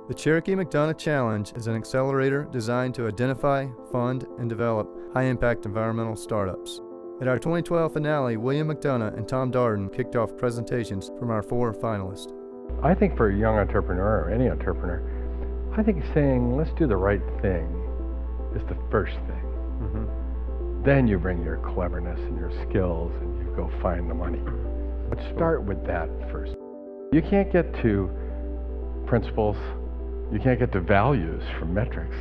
The Cherokee-McDonough Challenge is an accelerator designed to identify, fund, and develop high-impact environmental startups. At our 2012 finale, William McDonough and Tom Darden kicked off presentations from our 4 finalists. I think for a young entrepreneur, or any entrepreneur, I think saying, let's do the right thing is the first thing. Then you bring your cleverness and your skills and you go find the money. But start with that first. You can't get to principles, you can't get to values from metrics.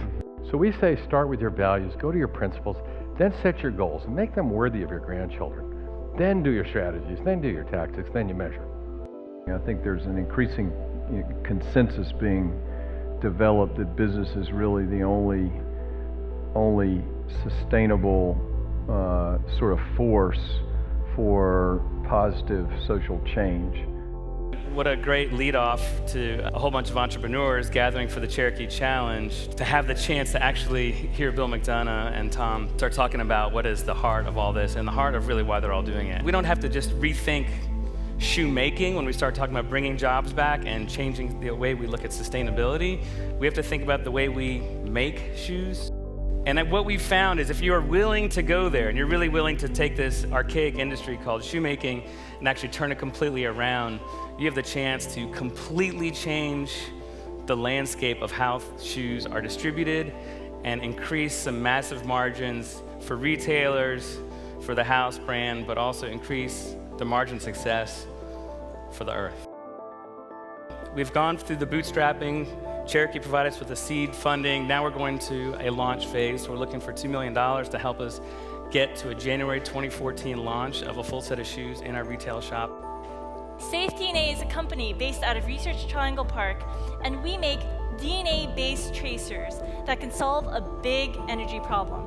So we say start with your values, go to your principles, then set your goals and make them worthy of your grandchildren. Then do your strategies, then do your tactics, then you measure. I think there's an increasing consensus being developed that business is really the only sustainable sort of force for positive social change. What a great lead-off to a whole bunch of entrepreneurs gathering for the Cherokee Challenge, to have the chance to actually hear Bill McDonough and Tom start talking about what is the heart of all this and the heart of really why they're all doing it. We don't have to just rethink shoemaking when we start talking about bringing jobs back and changing the way we look at sustainability. We have to think about the way we make shoes. And what we've found is if you are willing to go there and you're really willing to take this archaic industry called shoemaking and actually turn it completely around, you have the chance to completely change the landscape of how shoes are distributed and increase some massive margins for retailers, for the house brand, but also increase the margin success for the earth. We've gone through the bootstrapping. Cherokee provided us with the seed funding. Now we're going to a launch phase. So we're looking for $2 million to help us get to a January 2014 launch of a full set of shoes in our retail shop. Safe DNA is a company based out of Research Triangle Park, and we make DNA-based tracers that can solve a big energy problem.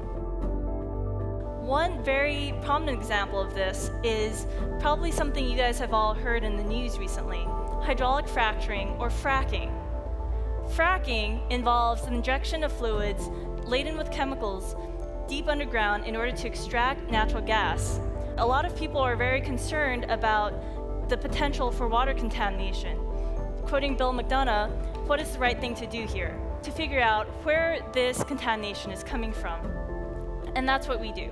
One very prominent example of this is probably something you guys have all heard in the news recently, hydraulic fracturing or fracking. Fracking involves the injection of fluids laden with chemicals deep underground in order to extract natural gas. A lot of people are very concerned about the potential for water contamination. Quoting Bill McDonough, what is the right thing to do here? To figure out where this contamination is coming from. And that's what we do.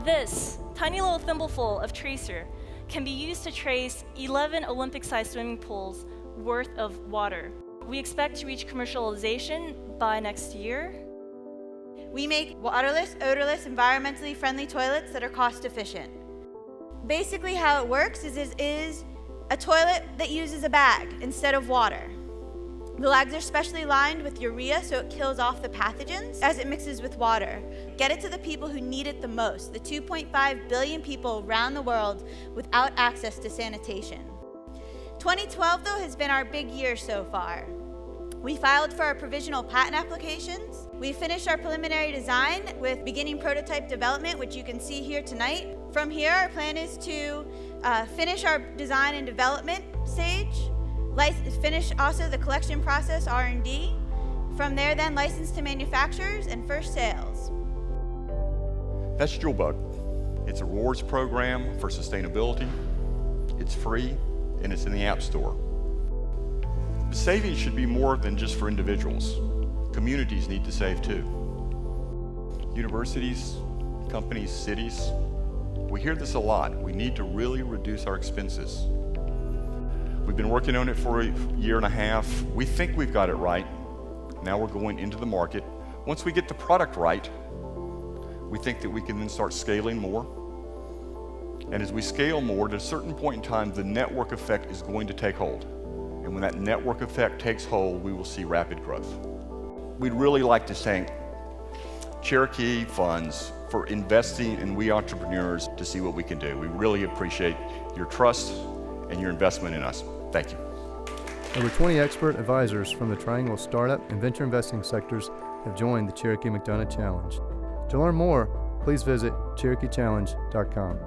This tiny little thimbleful of tracer can be used to trace 11 Olympic-sized swimming pools worth of water. We expect to reach commercialization by next year. We make waterless, odorless, environmentally friendly toilets that are cost efficient. Basically how it works is a toilet that uses a bag instead of water. The bags are specially lined with urea so it kills off the pathogens as it mixes with water. Get it to the people who need it the most, the 2.5 billion people around the world without access to sanitation. 2012, though, has been our big year so far. We filed for our provisional patent applications. We finished our preliminary design with beginning prototype development, which you can see here tonight. From here, our plan is to finish our design and development stage, finish also the collection process, R&D. From there, then, license to manufacturers and first sales. That's JewelBug. It's a rewards program for sustainability. It's free, and it's in the App Store. But saving should be more than just for individuals. Communities need to save too. Universities, companies, cities, we hear this a lot. We need to really reduce our expenses. We've been working on it for a year and a half. We think we've got it right. Now we're going into the market. Once we get the product right, we think that we can then start scaling more. And as we scale more, at a certain point in time, the network effect is going to take hold. And when that network effect takes hold, we will see rapid growth. We'd really like to thank Cherokee Funds for investing in we entrepreneurs to see what we can do. We really appreciate your trust and your investment in us. Thank you. Over 20 expert advisors from the Triangle startup and venture investing sectors have joined the Cherokee-McDonough Challenge. To learn more, please visit CherokeeChallenge.com.